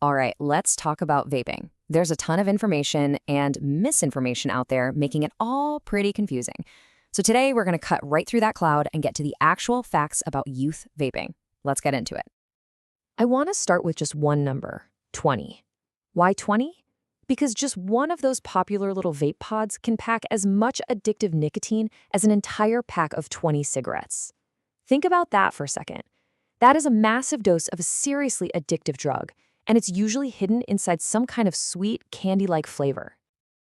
All right, let's talk about vaping. There's a ton of information and misinformation out there, making it all pretty confusing. So today we're going to cut right through that cloud and get to the actual facts about youth vaping. Let's get into it. I want to start with just one number, 20. Why 20? Because just one of those popular little vape pods can pack as much addictive nicotine as an entire pack of 20 cigarettes. Think about that for a second. That is a massive dose of a seriously addictive drug, and it's usually hidden inside some kind of sweet, candy-like flavor.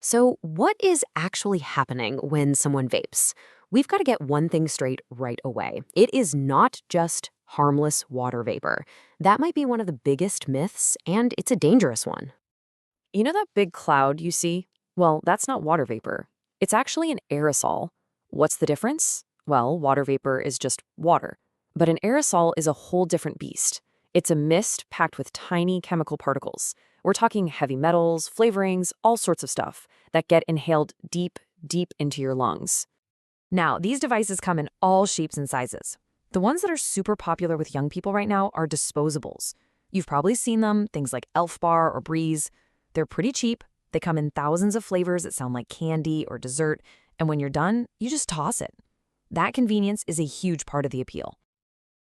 So what is actually happening when someone vapes? We've got to get one thing straight right away. It is not just harmless water vapor. That might be one of the biggest myths, and it's a dangerous one. You know that big cloud you see? Well, that's not water vapor. It's actually an aerosol. What's the difference? Well, water vapor is just water. But an aerosol is a whole different beast. It's a mist packed with tiny chemical particles. We're talking heavy metals, flavorings, all sorts of stuff that get inhaled deep, deep into your lungs. Now, these devices come in all shapes and sizes. The ones that are super popular with young people right now are disposables. You've probably seen them, things like Elf Bar or Breeze. They're pretty cheap. They come in thousands of flavors that sound like candy or dessert, and when you're done, you just toss it. That convenience is a huge part of the appeal.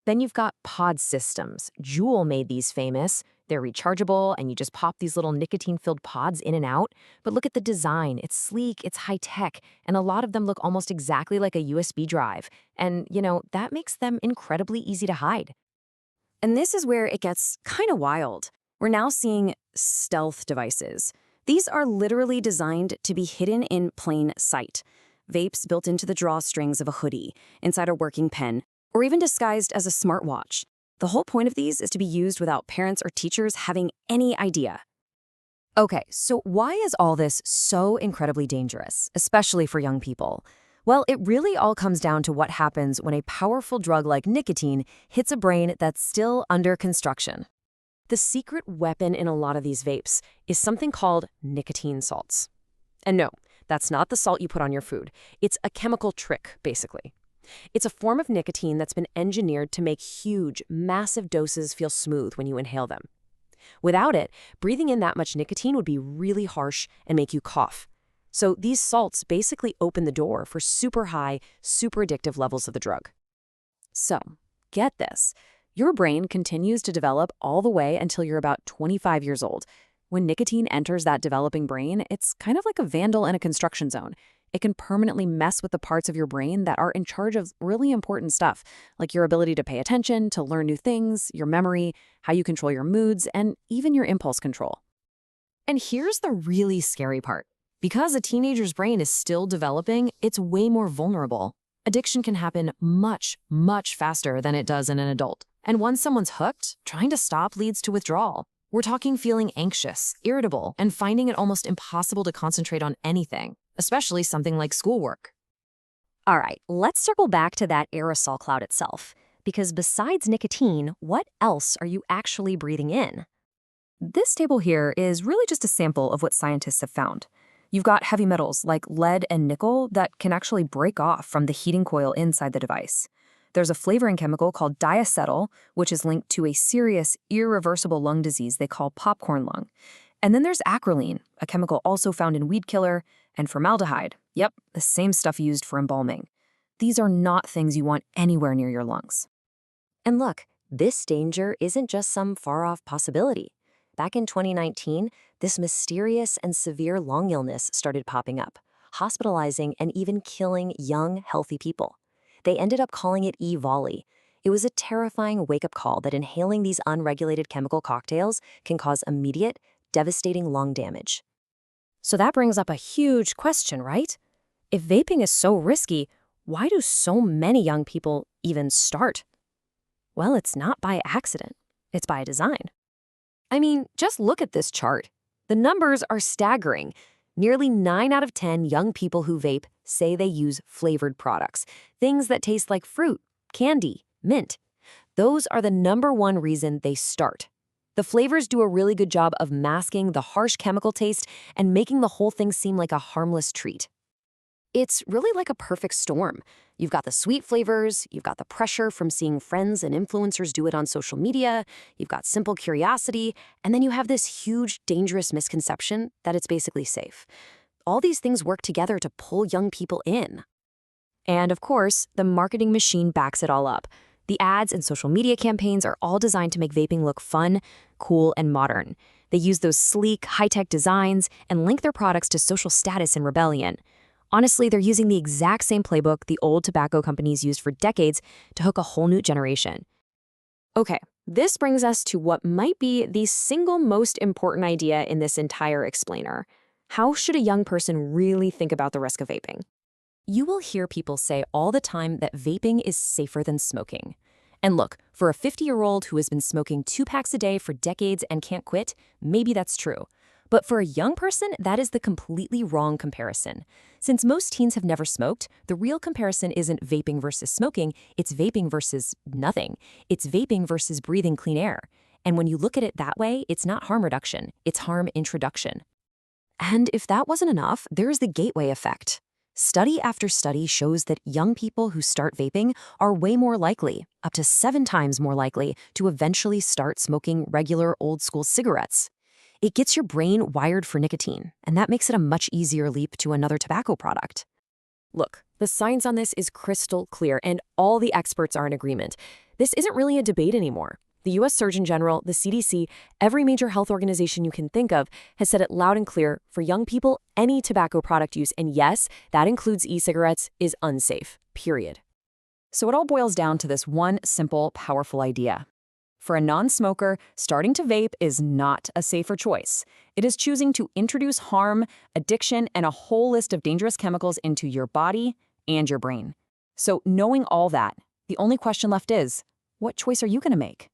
Then you've got pod systems. Juul made these famous. They're rechargeable, and you just pop these little nicotine-filled pods in and out. But look at the design. It's sleek, it's high-tech, and a lot of them look almost exactly like a USB drive. And, that makes them incredibly easy to hide. And this is where it gets kind of wild. We're now seeing stealth devices. These are literally designed to be hidden in plain sight. Vapes built into the drawstrings of a hoodie, inside a working pen, or even disguised as a smartwatch. The whole point of these is to be used without parents or teachers having any idea. Okay, so why is all this so incredibly dangerous, especially for young people? Well, it really all comes down to what happens when a powerful drug like nicotine hits a brain that's still under construction. The secret weapon in a lot of these vapes is something called nicotine salts. And no, that's not the salt you put on your food. It's a chemical trick, basically. It's a form of nicotine that's been engineered to make huge, massive doses feel smooth when you inhale them. Without it, breathing in that much nicotine would be really harsh and make you cough. So these salts basically open the door for super high, super addictive levels of the drug. So, get this. Your brain continues to develop all the way until you're about 25 years old. When nicotine enters that developing brain, it's kind of like a vandal in a construction zone. It can permanently mess with the parts of your brain that are in charge of really important stuff, like your ability to pay attention, to learn new things, your memory, how you control your moods, and even your impulse control. And here's the really scary part. Because a teenager's brain is still developing, it's way more vulnerable. Addiction can happen much, much faster than it does in an adult. And once someone's hooked, trying to stop leads to withdrawal. We're talking feeling anxious, irritable, and finding it almost impossible to concentrate on anything, especially something like schoolwork. All right, let's circle back to that aerosol cloud itself, because besides nicotine, what else are you actually breathing in? This table here is really just a sample of what scientists have found. You've got heavy metals like lead and nickel that can actually break off from the heating coil inside the device. There's a flavoring chemical called diacetyl, which is linked to a serious, irreversible lung disease they call popcorn lung. And then there's acrolein, a chemical also found in weed killer, and formaldehyde. Yep, the same stuff used for embalming. These are not things you want anywhere near your lungs. And look, this danger isn't just some far-off possibility. Back in 2019, this mysterious and severe lung illness started popping up, hospitalizing and even killing young, healthy people. They ended up calling it E-volley. It was a terrifying wake-up call that inhaling these unregulated chemical cocktails can cause immediate, devastating lung damage. So that brings up a huge question, right? If vaping is so risky, why do so many young people even start? Well, it's not by accident. It's by design. I mean, just look at this chart. The numbers are staggering. Nearly 9 out of 10 young people who vape say they use flavored products, things that taste like fruit, candy, mint. Those are the #1 reason they start. The flavors do a really good job of masking the harsh chemical taste and making the whole thing seem like a harmless treat. It's really like a perfect storm. You've got the sweet flavors, you've got the pressure from seeing friends and influencers do it on social media, you've got simple curiosity, and then you have this huge, dangerous misconception that it's basically safe. All these things work together to pull young people in. And of course, the marketing machine backs it all up. The ads and social media campaigns are all designed to make vaping look fun, cool, and modern. They use those sleek, high-tech designs and link their products to social status and rebellion. Honestly, they're using the exact same playbook the old tobacco companies used for decades to hook a whole new generation. Okay, this brings us to what might be the single most important idea in this entire explainer. How should a young person really think about the risk of vaping? You will hear people say all the time that vaping is safer than smoking. And look, for a 50-year-old who has been smoking 2 packs a day for decades and can't quit, maybe that's true. But for a young person, that is the completely wrong comparison. Since most teens have never smoked, the real comparison isn't vaping versus smoking, it's vaping versus nothing. It's vaping versus breathing clean air. And when you look at it that way, it's not harm reduction, it's harm introduction. And if that wasn't enough, there's the gateway effect. Study after study shows that young people who start vaping are way more likely, up to 7 times more likely, to eventually start smoking regular old-school cigarettes. It gets your brain wired for nicotine, and that makes it a much easier leap to another tobacco product. Look, the science on this is crystal clear, and all the experts are in agreement. This isn't really a debate anymore. The U.S. Surgeon General, the CDC, every major health organization you can think of has said it loud and clear, for young people, any tobacco product use, and yes, that includes e-cigarettes, is unsafe, period. So it all boils down to this one simple, powerful idea. For a non-smoker, starting to vape is not a safer choice. It is choosing to introduce harm, addiction, and a whole list of dangerous chemicals into your body and your brain. So knowing all that, the only question left is, what choice are you going to make?